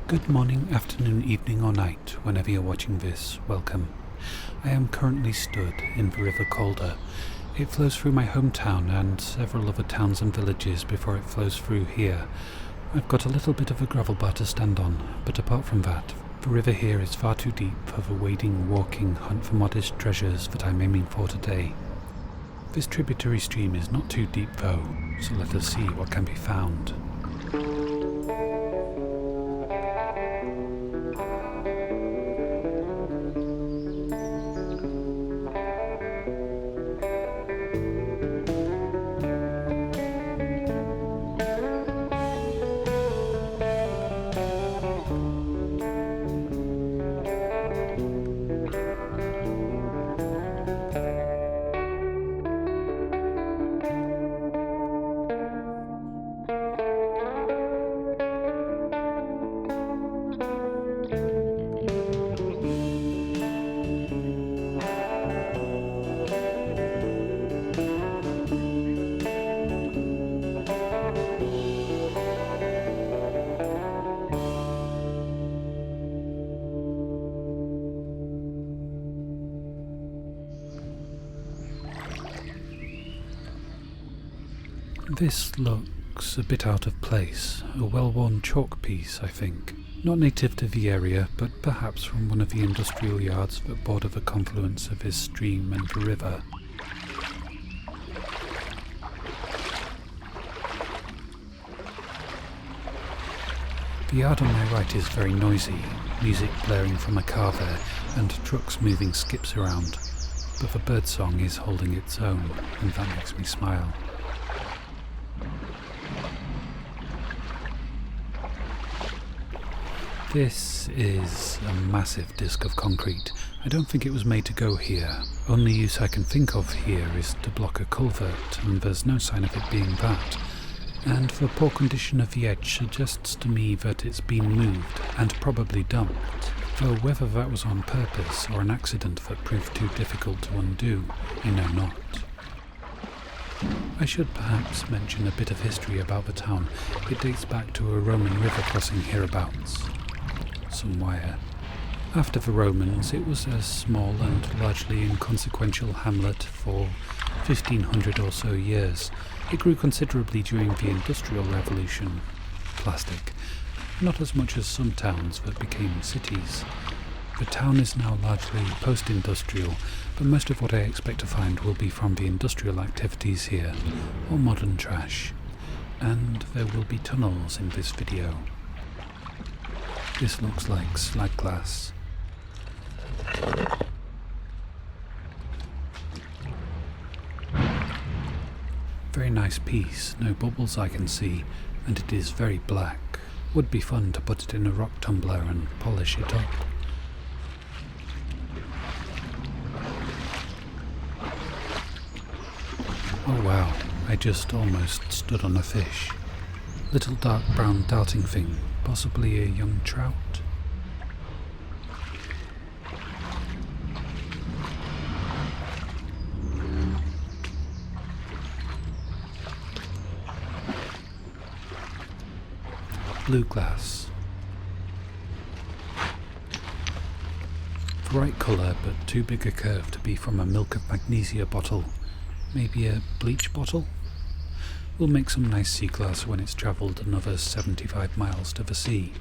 Good morning, afternoon, evening or night, whenever you're watching this, welcome. I am currently stood in the River Calder. It flows through my hometown and several other towns and villages before it flows through here. I've got a little bit of a gravel bar to stand on, but apart from that, the river here is far too deep for the wading, walking hunt for modest treasures that I'm aiming for today. This tributary stream is not too deep though, so let us see what can be found. This looks a bit out of place, a well-worn chalk piece, I think. Not native to the area, but perhaps from one of the industrial yards that border the confluence of this stream and the river. The yard on my right is very noisy, music blaring from a car there, and trucks moving skips around. But the birdsong is holding its own, and that makes me smile. This is a massive disc of concrete. I don't think it was made to go here. Only use I can think of here is to block a culvert, and there's no sign of it being that. And the poor condition of the edge suggests to me that it's been moved, and probably dumped. Though whether that was on purpose or an accident that proved too difficult to undo, I know not. I should perhaps mention a bit of history about the town. It dates back to a Roman river crossing hereabouts. Somewhere. After the Romans, it was a small and largely inconsequential hamlet for 1500 or so years. It grew considerably during the Industrial Revolution. Plastic. Not as much as some towns that became cities. The town is now largely post-industrial, but most of what I expect to find will be from the industrial activities here, or modern trash. And there will be tunnels in this video. This looks like slag glass. Very nice piece, no bubbles I can see, and it is very black. Would be fun to put it in a rock tumbler and polish it up. Oh wow, I just almost stood on a fish. Little dark brown darting thing, possibly a young trout. Blue glass. The right colour, but too big a curve to be from a milk of magnesia bottle. Maybe a bleach bottle? We'll make some nice sea glass when it's travelled another 75 miles to the sea.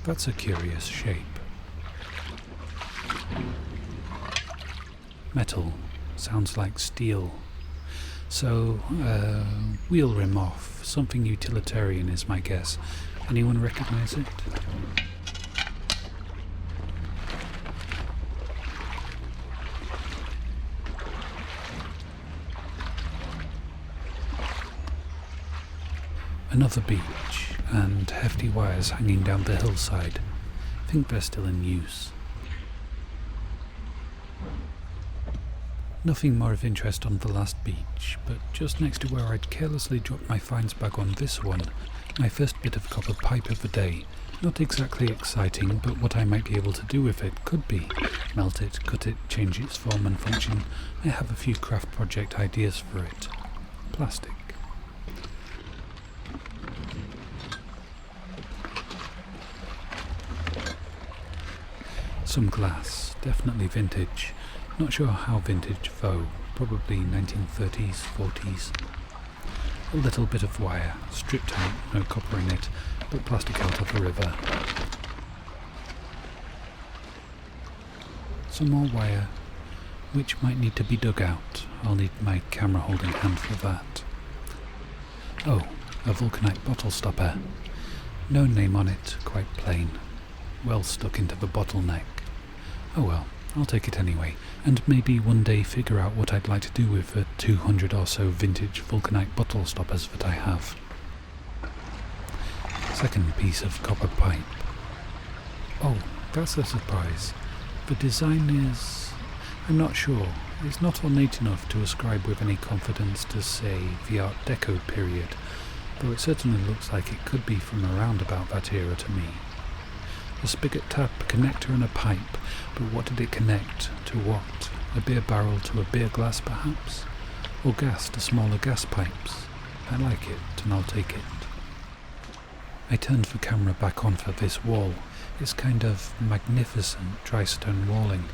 That's a curious shape. Metal. Sounds like steel. So, wheel rim off. Something utilitarian is my guess. Anyone recognize it? Another beach, and hefty wires hanging down the hillside. Think they're still in use. Nothing more of interest on the last beach, but just next to where I'd carelessly dropped my finds bag on this one, my first bit of copper pipe of the day. Not exactly exciting, but what I might be able to do with it could be. Melt it, cut it, change its form and function. I have a few craft project ideas for it. Plastic. Some glass, definitely vintage. Not sure how vintage though, probably 1930s, 40s. A little bit of wire, stripped out, no copper in it, but plastic out of the river. Some more wire, which might need to be dug out. I'll need my camera holding hand for that. Oh, a vulcanite bottle stopper. No name on it, quite plain. Well stuck into the bottleneck. Oh well, I'll take it anyway, and maybe one day figure out what I'd like to do with the 200 or so vintage vulcanite bottle stoppers that I have. Second piece of copper pipe. Oh, that's a surprise. The design is... I'm not sure. It's not ornate enough to ascribe with any confidence to, say, the Art Deco period, though it certainly looks like it could be from around about that era to me. A spigot tap, a connector and a pipe, but what did it connect? To what? A beer barrel to a beer glass perhaps? Or gas to smaller gas pipes? I like it, and I'll take it. I turned the camera back on for this wall. It's kind of magnificent dry stone walling.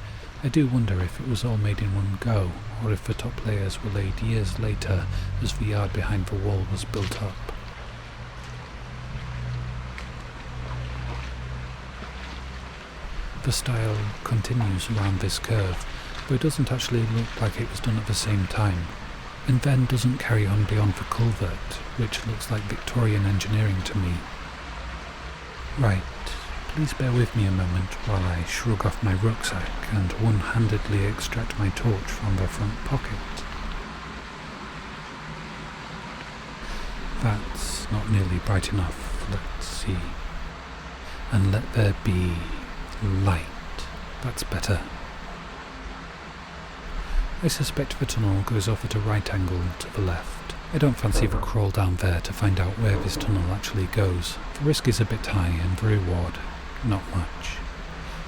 I do wonder if it was all made in one go, or if the top layers were laid years later as the yard behind the wall was built up. The style continues around this curve, but it doesn't actually look like it was done at the same time, and then doesn't carry on beyond the culvert, which looks like Victorian engineering to me. Right, please bear with me a moment while I shrug off my rucksack and one-handedly extract my torch from the front pocket. That's not nearly bright enough, let's see. And let there be light. That's better. I suspect the tunnel goes off at a right angle to the left. I don't fancy the crawl down there to find out where this tunnel actually goes. The risk is a bit high and the reward, not much.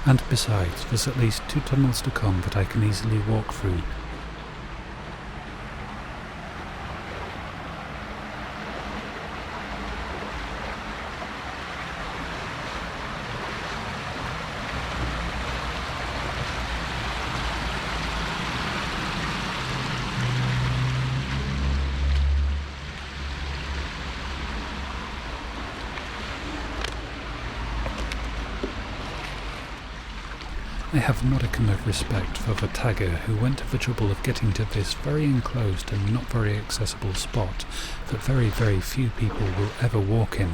And besides, there's at least 2 tunnels to come that I can easily walk through. I have a modicum of respect for the tagger who went to the trouble of getting to this very enclosed and not very accessible spot that very, very few people will ever walk in,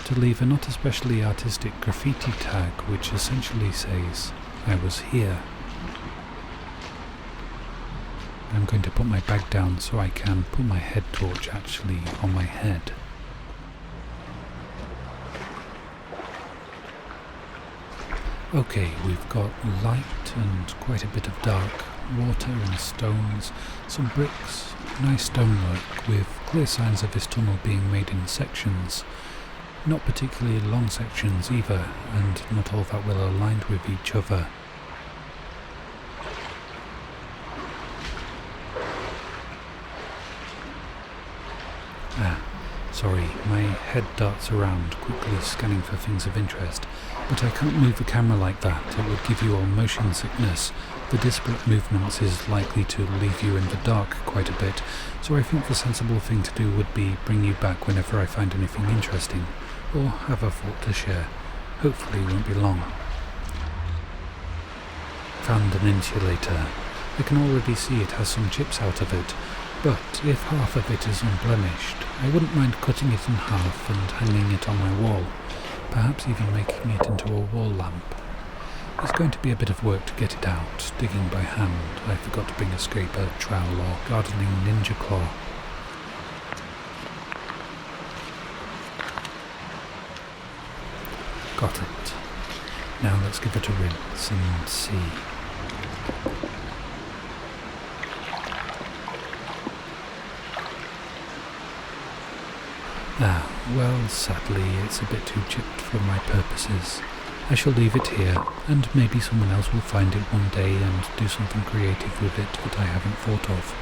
to leave a not especially artistic graffiti tag which essentially says, "I was here." I'm going to put my bag down so I can put my head torch actually on my head. Okay, we've got light and quite a bit of dark, water and stones, some bricks, nice stonework with clear signs of this tunnel being made in sections. Not particularly long sections either, and not all that well aligned with each other. Sorry, my head darts around, quickly scanning for things of interest, but I can't move the camera like that, it would give you all motion sickness. The disparate movements is likely to leave you in the dark quite a bit, so I think the sensible thing to do would be bring you back whenever I find anything interesting, or have a thought to share. Hopefully it won't be long. Found an insulator. I can already see it has some chips out of it, but if half of it is unblemished, I wouldn't mind cutting it in half and hanging it on my wall, perhaps even making it into a wall lamp. It's going to be a bit of work to get it out, digging by hand. I forgot to bring a scraper, trowel or gardening ninja claw. Got it. Now let's give it a rinse and see. Well, sadly, it's a bit too chipped for my purposes. I shall leave it here, and maybe someone else will find it one day and do something creative with it that I haven't thought of.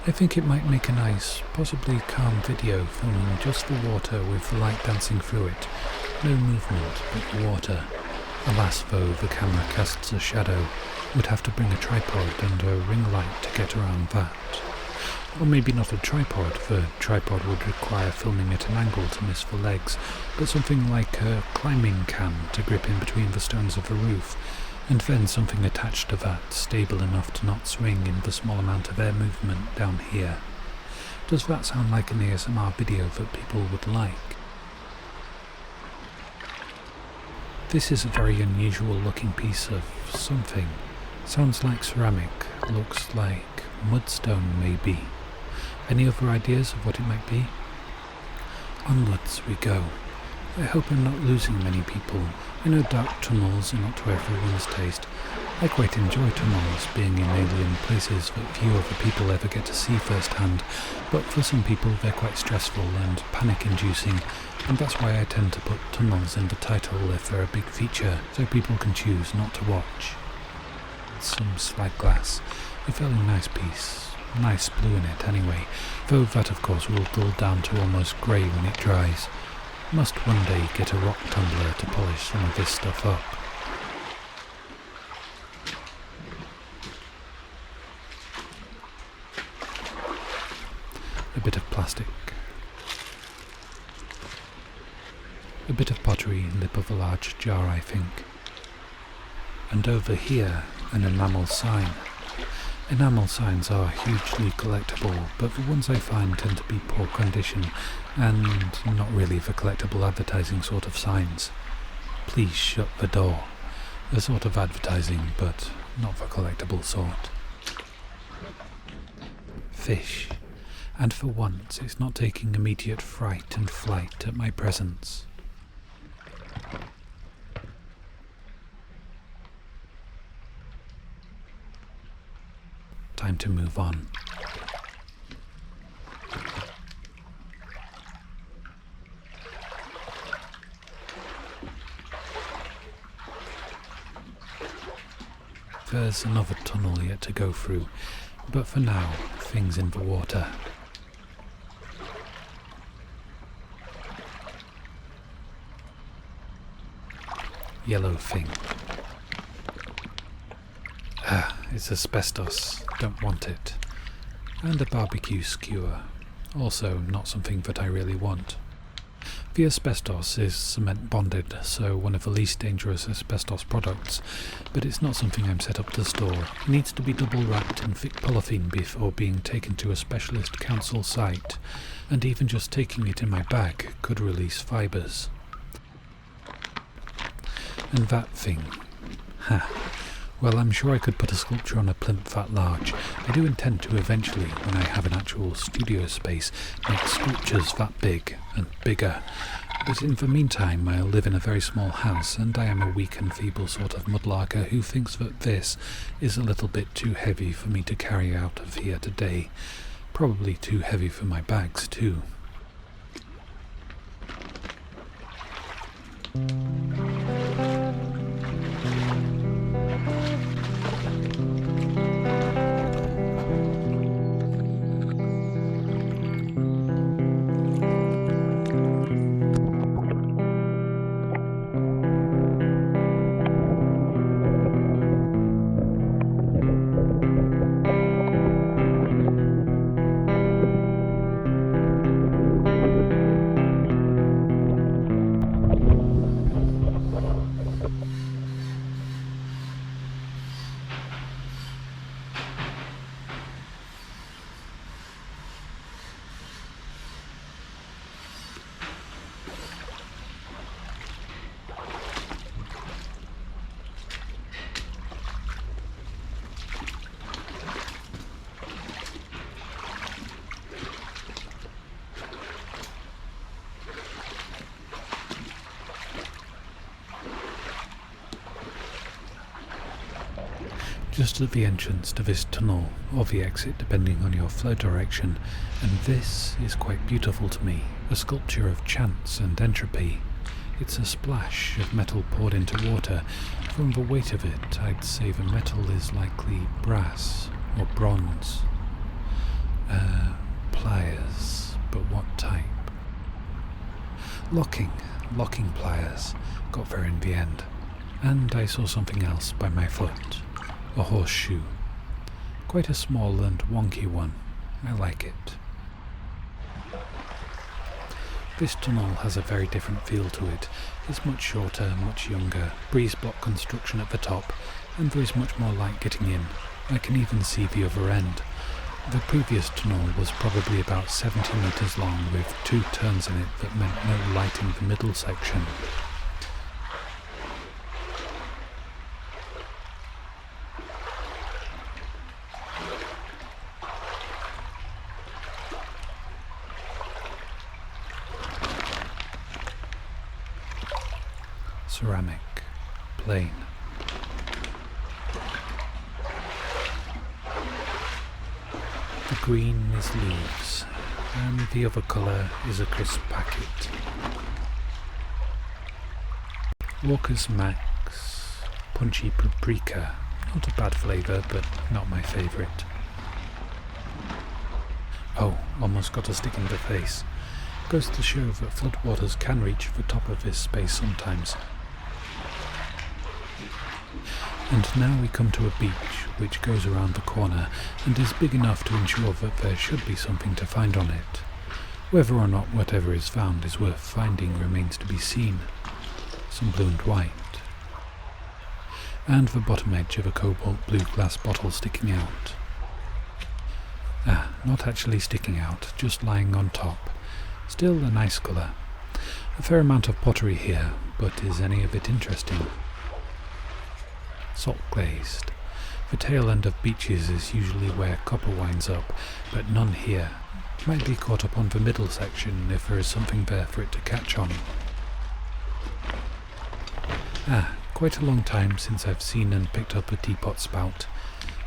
I think it might make a nice, possibly calm video filming just the water with the light dancing through it. No movement, but water. Alas though, the camera casts a shadow. Would have to bring a tripod and a ring light to get around that. Or maybe not a tripod, the tripod would require filming at an angle to miss the legs, but something like a climbing can to grip in between the stones of the roof, and then something attached to that, stable enough to not swing in the small amount of air movement down here. Does that sound like an A.S.M.R video that people would like? This is a very unusual looking piece of something. Sounds like ceramic, looks like mudstone maybe. Any other ideas of what it might be? Onwards we go. I hope I'm not losing many people. I know dark tunnels are not to everyone's taste. I quite enjoy tunnels, being in alien places that few other people ever get to see firsthand, but for some people they're quite stressful and panic-inducing, and that's why I tend to put tunnels in the title if they're a big feature, so people can choose not to watch. Some slag glass. A fairly nice piece. Nice blue in it anyway, though that of course will dull down to almost grey when it dries. Must one day get a rock tumbler to polish some of this stuff up. A bit of plastic. A bit of pottery, lip of a large jar I think. And over here, an enamel sign. Enamel signs are hugely collectible, but the ones I find tend to be poor condition, and not really the collectible advertising sort of signs. Please shut the door. A sort of advertising, but not the collectible sort. Fish. And for once, it's not taking immediate fright and flight at my presence. Time to move on. There's another tunnel yet to go through, but for now, things in the water. Yellow thing. It's asbestos. Don't want it. And a barbecue skewer. Also not something that I really want. The asbestos is cement bonded, so one of the least dangerous asbestos products, but it's not something I'm set up to store. It needs to be double wrapped in thick polythene before being taken to a specialist council site, and even just taking it in my bag could release fibres. And that thing. Well, I'm sure I could put a sculpture on a plinth that large. I do intend to eventually, when I have an actual studio space, make sculptures that big and bigger. But in the meantime, I'll live in a very small house, and I am a weak and feeble sort of mudlarker who thinks that this is a little bit too heavy for me to carry out of here today. Probably too heavy for my bags, too. just at the entrance to this tunnel, or the exit depending on your flow direction, and this is quite beautiful to me, a sculpture of chance and entropy. It's a splash of metal poured into water. From the weight of it, I'd say the metal is likely brass or bronze. Pliers, but what type? Locking pliers. Got there in the end. And I saw something else by my foot. A horseshoe. Quite a small and wonky one. I like it. This tunnel has a very different feel to it. It's much shorter, much younger, breeze block construction at the top, and there is much more light getting in. I can even see the other end. The previous tunnel was probably about 70 metres long with 2 turns in it that meant no light in the middle section. Ceramic, plain. The green is leaves, and the other colour is a crisp packet. Walker's Max, punchy paprika. Not a bad flavour, but not my favourite. Oh, almost got a stick in the face. Goes to show that floodwaters can reach the top of this space sometimes. And now we come to a beach which goes around the corner and is big enough to ensure that there should be something to find on it. Whether or not whatever is found is worth finding remains to be seen. Some blue and white. And the bottom edge of a cobalt blue glass bottle sticking out. Not actually sticking out, just lying on top. Still a nice colour. A fair amount of pottery here, but is any of it interesting? Salt glazed. The tail end of beaches is usually where copper winds up, but none here. Might be caught up on the middle section if there is something there for it to catch on. Quite a long time since I've seen and picked up a teapot spout.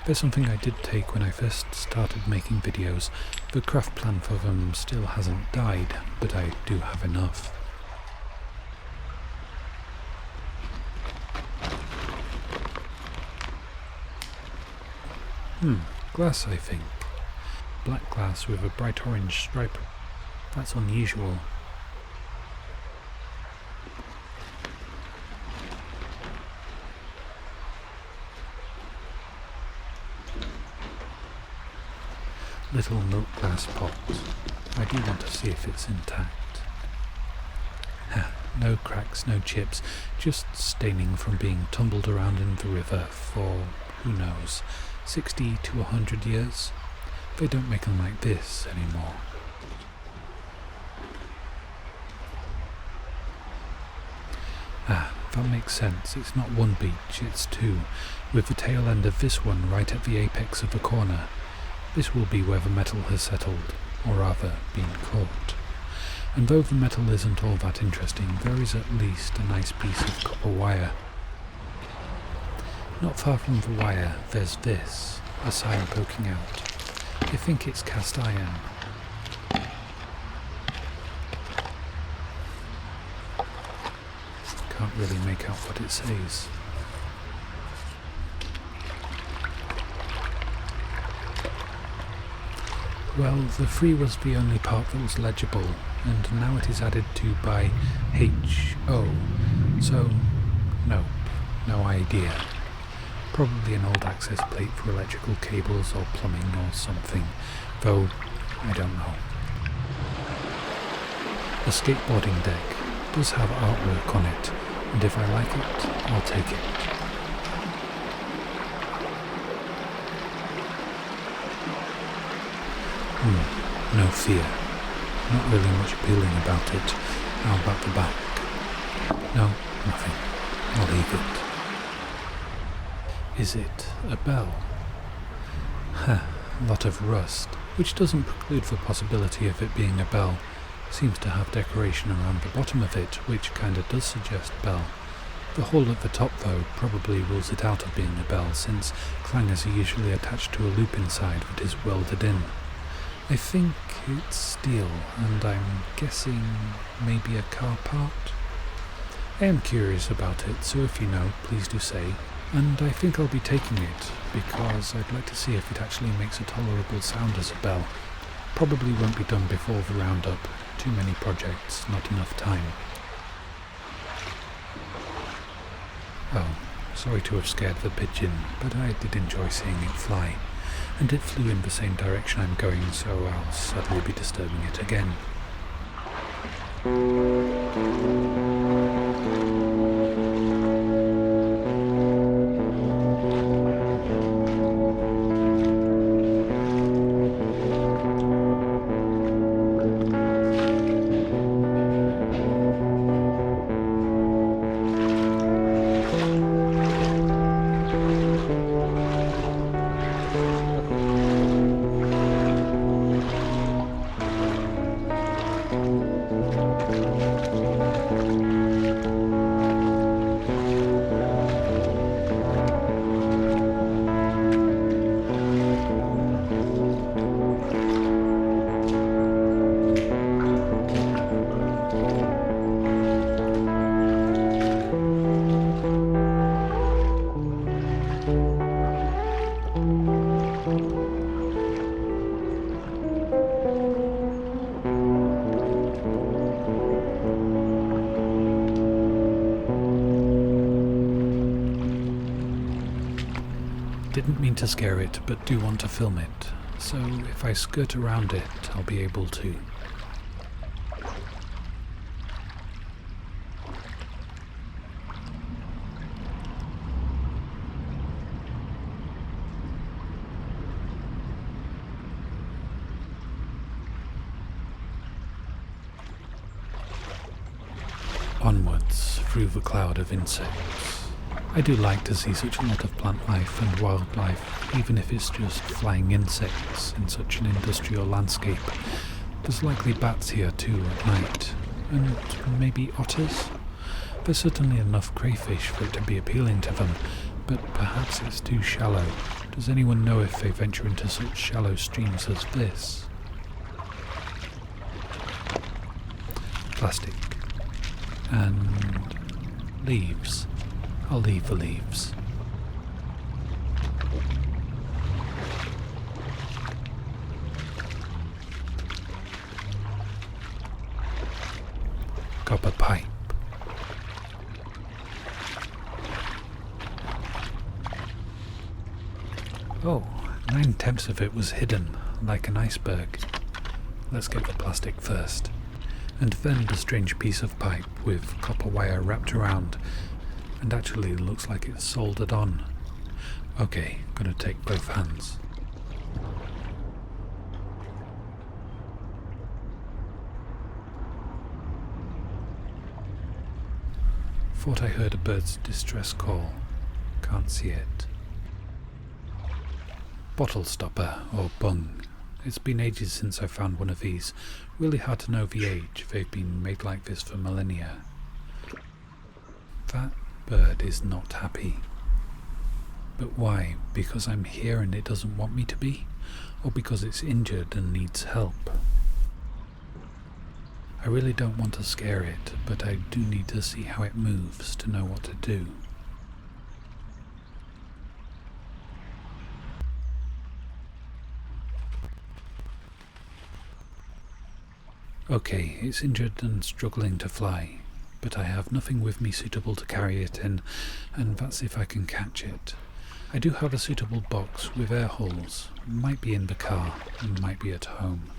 There's something I did take when I first started making videos. The craft plan for them still hasn't died, but I do have enough. Glass, I think. Black glass with a bright orange stripe. That's unusual. Little milk glass pot. I do want to see if it's intact. No cracks, no chips, just staining from being tumbled around in the river for, who knows, 60 to 100 years. They don't make them like this anymore. That makes sense. It's not one beach, it's 2, with the tail end of this one right at the apex of the corner. This will be where the metal has settled, or rather, been caught. And though the metal isn't all that interesting, there is at least a nice piece of copper wire. Not far from the wire, there's this, a sign poking out. I think it's cast iron. Can't really make out what it says. Well, the 3 was the only part that was legible, and now it is added to by H-O, so nope, no idea. Probably an old access plate for electrical cables or plumbing or something, though I don't know. A skateboarding deck does have artwork on it, and if I like it, I'll take it. No fear. Not really much appealing about it. How about the back? No, nothing. I'll leave it. Is it a bell? A lot of rust, which doesn't preclude the possibility of it being a bell. Seems to have decoration around the bottom of it, which kinda does suggest bell. The hole at the top, though, probably rules it out of being a bell, since clangers are usually attached to a loop inside that is welded in. I think it's steel, and I'm guessing maybe a car part? I am curious about it, so if you know, please do say. And I think I'll be taking it, because I'd like to see if it actually makes a tolerable sound as a bell. Probably won't be done before the Roundup. Too many projects, not enough time. Oh, sorry to have scared the pigeon, but I did enjoy seeing it fly. And it flew in the same direction I'm going, so I'll certainly be disturbing it again. Didn't mean to scare it, but do want to film it, so if I skirt around it, I'll be able to. Onwards, through the cloud of insects. I do like to see such a lot of plant life and wildlife, even if it's just flying insects in such an industrial landscape. There's likely bats here too at night, and maybe otters? There's certainly enough crayfish for it to be appealing to them, but perhaps it's too shallow. Does anyone know if they venture into such shallow streams as this? Plastic. And leaves. I'll leave the leaves. Copper pipe. Oh, 9/10 of it was hidden, like an iceberg. Let's get the plastic first. And then the strange piece of pipe with copper wire wrapped around, and actually looks like it's soldered on. Okay, gonna take both hands. Thought I heard a bird's distress call. Can't see it. Bottle stopper, or bung. It's been ages since I found one of these. Really hard to know the age. They've been made like this for millennia. That bird is not happy. But why? Because I'm here and it doesn't want me to be? Or because it's injured and needs help? I really don't want to scare it, but I do need to see how it moves to know what to do. Okay, it's injured and struggling to fly, but I have nothing with me suitable to carry it in, and that's if I can catch it. I do have a suitable box with air holes. Might be in the car, and might be at home.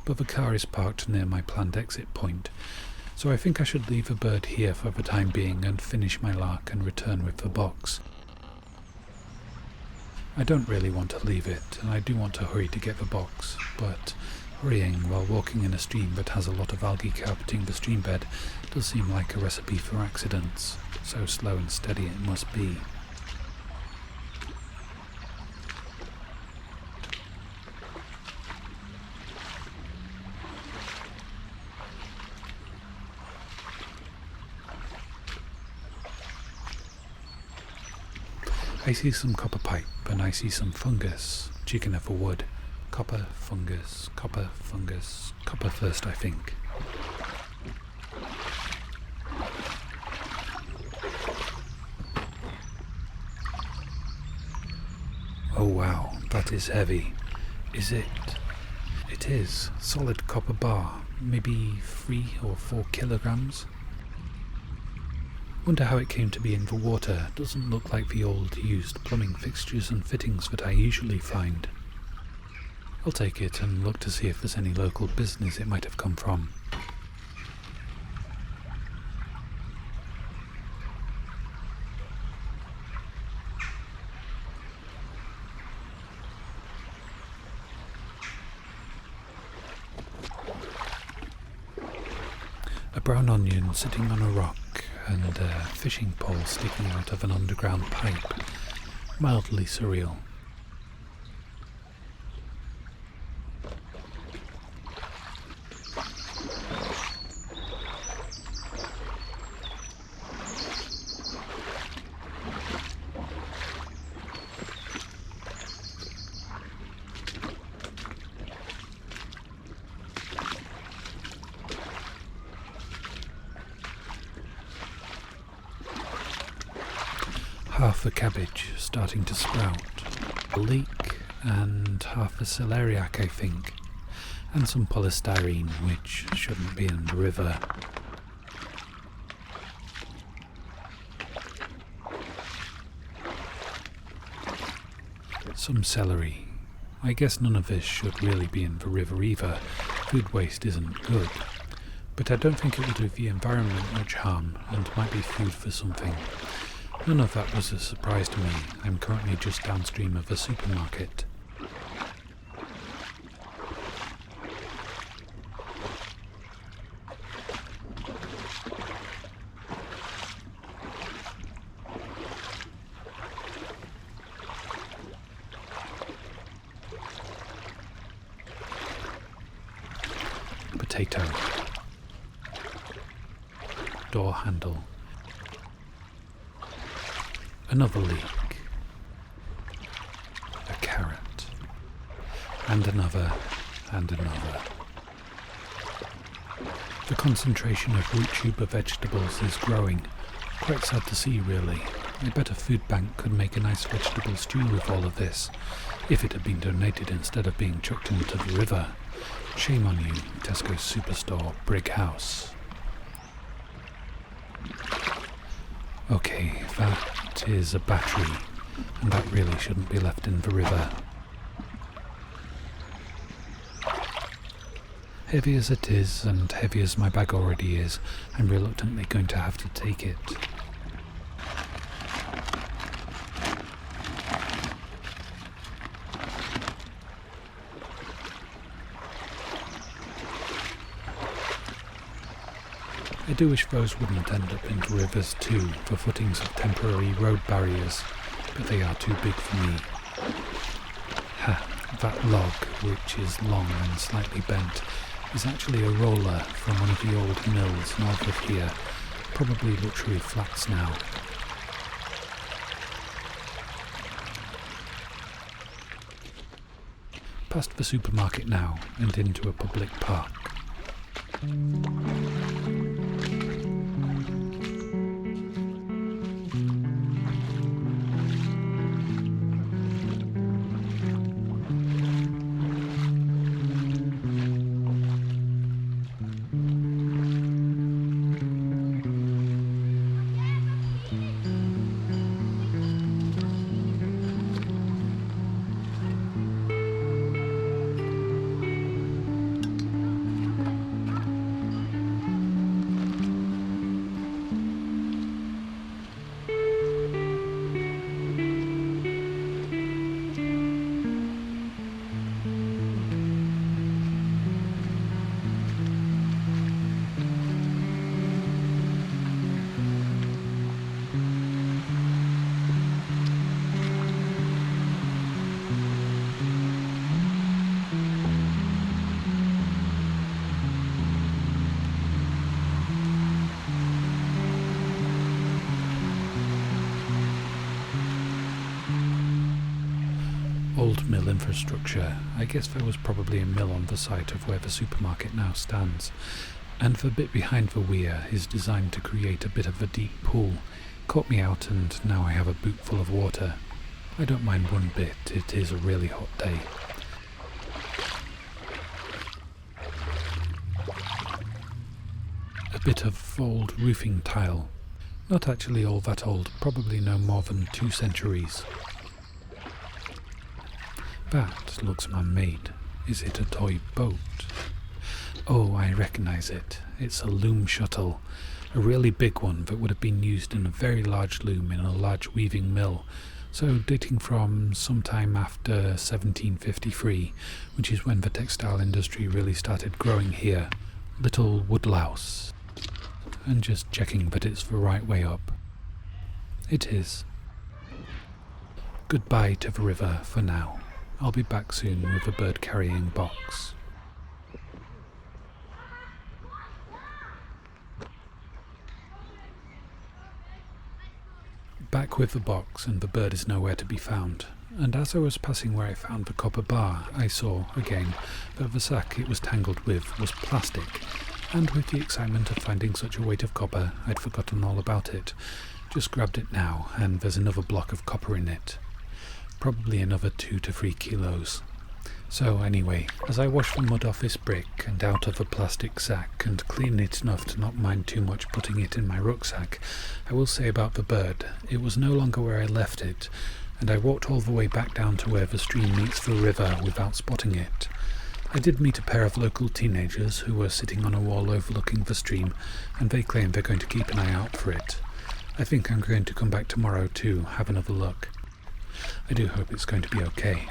But the car is parked near my planned exit point, so I think I should leave the bird here for the time being and finish my lark and return with the box. I don't really want to leave it, and I do want to hurry to get the box, but hurrying while walking in a stream that has a lot of algae carpeting the stream bed does seem like a recipe for accidents. So slow and steady it must be. I see some copper pipe and I see some fungus. Chicken of a wood. Copper, fungus, copper, fungus. Copper first, I think. Oh wow, that is heavy. Is it? It is. Solid copper bar. Maybe 3 or 4 kilograms? Wonder how it came to be in the water. Doesn't look like the old used plumbing fixtures and fittings that I usually find. I'll take it and look to see if there's any local business it might have come from. A brown onion sitting on a rock and a fishing pole sticking out of an underground pipe. Mildly surreal. Half a cabbage starting to sprout, a leek and half a celeriac I think, and some polystyrene which shouldn't be in the river. Some celery. I guess none of this should really be in the river either. Food waste isn't good, but I don't think it will do the environment much harm and might be food for something. None of that was a surprise to me. I'm currently just downstream of a supermarket. Potato. Door handle. Another leek, a carrot, and another, and another. The concentration of root tuber vegetables is growing. Quite sad to see, really. I bet a food bank could make a nice vegetable stew with all of this, if it had been donated instead of being chucked into the river. Shame on you, Tesco Superstore, Brig House. Okay, that is a battery, and that really shouldn't be left in the river. Heavy as it is, and heavy as my bag already is, I'm reluctantly going to have to take it. I do wish those wouldn't end up into rivers too, for footings of temporary road barriers, but they are too big for me. Ha, that log, which is long and slightly bent, is actually a roller from one of the old mills north of here, probably luxury flats now. Past the supermarket now, and into a public park. old mill infrastructure. I guess there was probably a mill on the site of where the supermarket now stands, and the bit behind the weir is designed to create a bit of a deep pool. Caught me out, and now I have a boot full of water. I don't mind one bit, it is a really hot day. A bit of old roofing tile. Not actually all that old, probably no more than 2 centuries. That looks man-made. Is it a toy boat? Oh, I recognise it. It's a loom shuttle. A really big one that would have been used in a very large loom in a large weaving mill. So dating from sometime after 1753, which is when the textile industry really started growing here. Little woodlouse. And just checking that it's the right way up. It is. Goodbye to the river for now. I'll be back soon with a bird-carrying box. Back with the box, and the bird is nowhere to be found. And as I was passing where I found the copper bar, I saw, again, that the sack it was tangled with was plastic. And with the excitement of finding such a weight of copper, I'd forgotten all about it. Just grabbed it now, and there's another block of copper in it. Probably another 2 to 3 kilos. So anyway, as I wash the mud off this brick and out of a plastic sack and clean it enough to not mind too much putting it in my rucksack, I will say about the bird, it was no longer where I left it, and I walked all the way back down to where the stream meets the river without spotting it. I did meet a pair of local teenagers who were sitting on a wall overlooking the stream, and they claim they're going to keep an eye out for it. I think I'm going to come back tomorrow to have another look. I do hope it's going to be okay.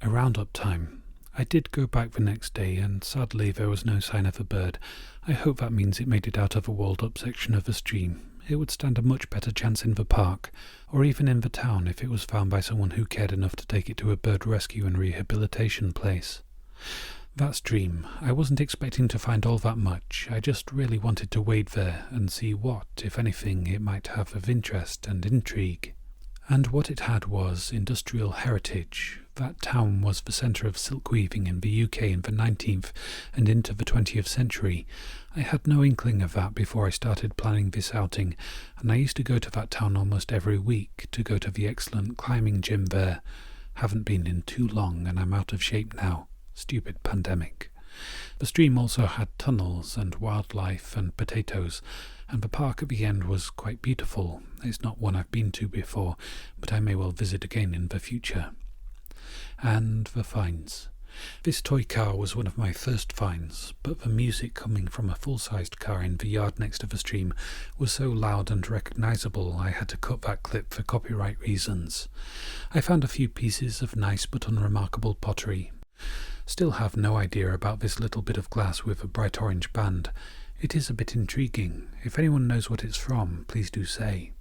A roundup time. I did go back the next day, and sadly there was no sign of a bird. I hope that means it made it out of a walled-up section of the stream. It would stand a much better chance in the park, or even in the town if it was found by someone who cared enough to take it to a bird rescue and rehabilitation place. That stream, I wasn't expecting to find all that much. I just really wanted to wade there and see what, if anything, it might have of interest and intrigue. And what it had was industrial heritage. That town was the centre of silk weaving in the UK in the 19th and into the 20th century. I had no inkling of that before I started planning this outing, and I used to go to that town almost every week to go to the excellent climbing gym there. Haven't been in too long, and I'm out of shape now. Stupid pandemic. The stream also had tunnels and wildlife and potatoes, and the park at the end was quite beautiful. It's not one I've been to before, but I may well visit again in the future. And the finds. This toy car was one of my first finds, but the music coming from a full-sized car in the yard next to the stream was so loud and recognisable I had to cut that clip for copyright reasons. I found a few pieces of nice but unremarkable pottery. Still have no idea about this little bit of glass with a bright orange band. It is a bit intriguing. If anyone knows what it's from, please do say.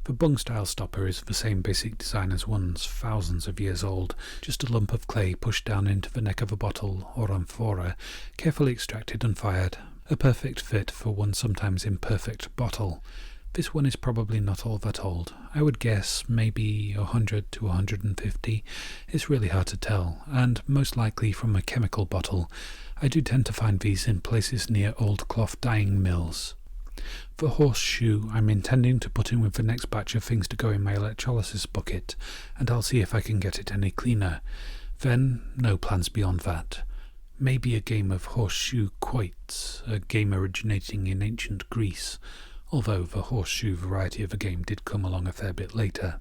The bung-style stopper is the same basic design as one's thousands of years old, just a lump of clay pushed down into the neck of a bottle or amphora, carefully extracted and fired. A perfect fit for one sometimes imperfect bottle. This one is probably not all that old. I would guess maybe 100 to 150. It's really hard to tell, and most likely from a chemical bottle. I do tend to find these in places near old cloth dyeing mills. The horseshoe I'm intending to put in with the next batch of things to go in my electrolysis bucket, and I'll see if I can get it any cleaner. Then, no plans beyond that. Maybe a game of horseshoe quoits, a game originating in ancient Greece, although the horseshoe variety of the game did come along a fair bit later.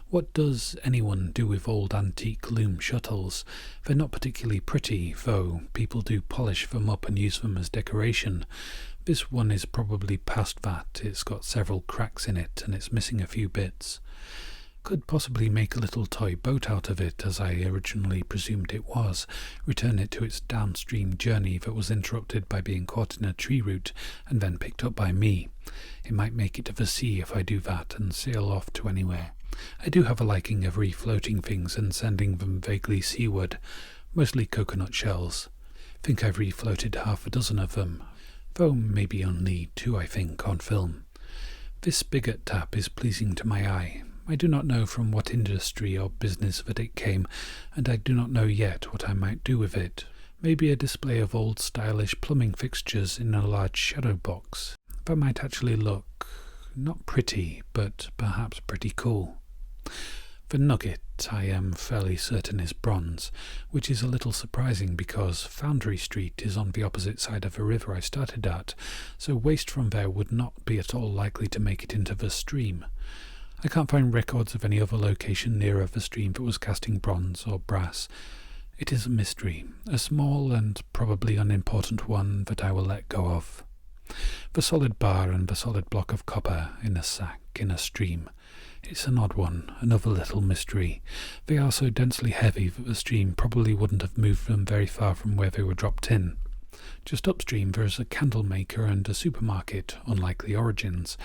What does anyone do with old antique loom shuttles? They're not particularly pretty, though people do polish them up and use them as decoration. This one is probably past that. It's got several cracks in it, and it's missing a few bits. Could possibly make a little toy boat out of it, as I originally presumed it was, return it to its downstream journey that was interrupted by being caught in a tree root and then picked up by me. It might make it to the sea if I do that and sail off to anywhere. I do have a liking of refloating things and sending them vaguely seaward, mostly coconut shells. Think I've refloated half a dozen of them, though maybe only 2, I think, on film. This spigot tap is pleasing to my eye. I do not know from what industry or business that it came, and I do not know yet what I might do with it. Maybe a display of old stylish plumbing fixtures in a large shadow box. That might actually look not pretty, but perhaps pretty cool. The nugget, I am fairly certain, is bronze, which is a little surprising because Foundry Street is on the opposite side of the river I started at, so waste from there would not be at all likely to make it into the stream. I can't find records of any other location nearer the stream that was casting bronze or brass. It is a mystery, a small and probably unimportant one that I will let go of. The solid bar and the solid block of copper in a sack in a stream. It's an odd one, another little mystery. They are so densely heavy that the stream probably wouldn't have moved them very far from where they were dropped in. Just upstream there is a candle maker and a supermarket, unlikely origins.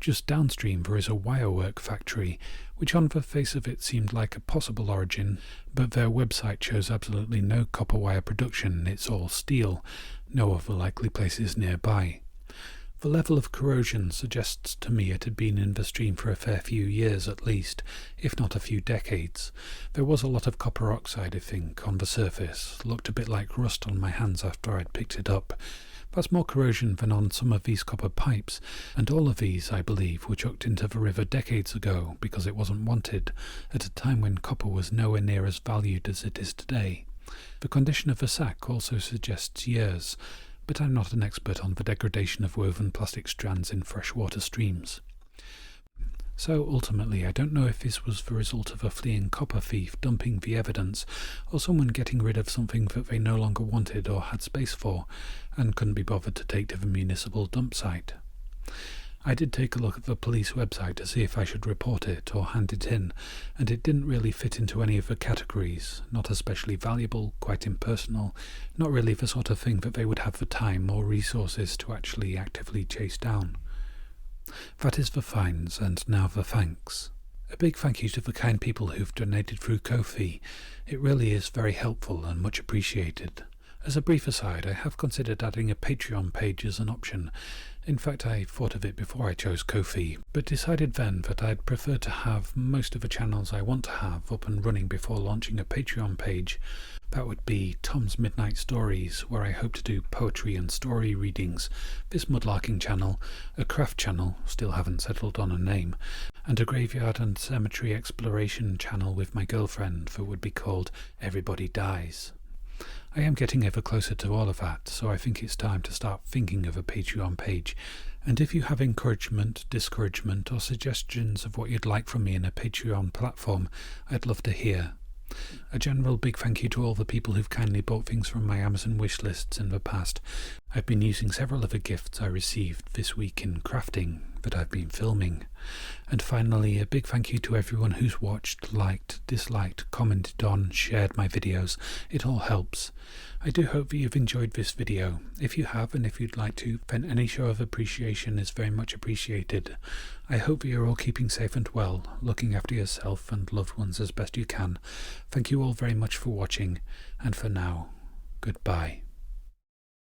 Just downstream there is a wirework factory, which on the face of it seemed like a possible origin, but their website shows absolutely no copper wire production, it's all steel, no other likely places nearby. The level of corrosion suggests to me it had been in the stream for a fair few years at least, if not a few decades. There was a lot of copper oxide, I think, on the surface. Looked a bit like rust on my hands after I'd picked it up. That's more corrosion than on some of these copper pipes, and all of these, I believe, were chucked into the river decades ago because it wasn't wanted, at a time when copper was nowhere near as valued as it is today. The condition of the sack also suggests years, but I'm not an expert on the degradation of woven plastic strands in freshwater streams. So ultimately, I don't know if this was the result of a fleeing copper thief dumping the evidence, or someone getting rid of something that they no longer wanted or had space for, and couldn't be bothered to take to the municipal dump site. I did take a look at the police website to see if I should report it or hand it in, and it didn't really fit into any of the categories, not especially valuable, quite impersonal, not really the sort of thing that they would have the time or resources to actually actively chase down. That is the fines, and now the thanks. A big thank you to the kind people who've donated through Ko-fi. It really is very helpful and much appreciated. As a brief aside, I have considered adding a Patreon page as an option. In fact, I thought of it before I chose Ko-fi, but decided then that I'd prefer to have most of the channels I want to have up and running before launching a Patreon page. That would be Tom's Midnight Stories, where I hope to do poetry and story readings, this Mudlarking channel, a craft channel, still haven't settled on a name, and a graveyard and cemetery exploration channel with my girlfriend that would be called Everybody Dies. I am getting ever closer to all of that, so I think it's time to start thinking of a Patreon page, and if you have encouragement, discouragement, or suggestions of what you'd like from me in a Patreon platform, I'd love to hear. A general big thank you to all the people who've kindly bought things from my Amazon wish lists in the past. I've been using several of the gifts I received this week in crafting that I've been filming. And finally, a big thank you to everyone who's watched, liked, disliked, commented on, shared my videos. It all helps. I do hope that you've enjoyed this video. If you have, and if you'd like to, then any show of appreciation is very much appreciated. I hope that you're all keeping safe and well, looking after yourself and loved ones as best you can. Thank you all very much for watching, and for now, goodbye.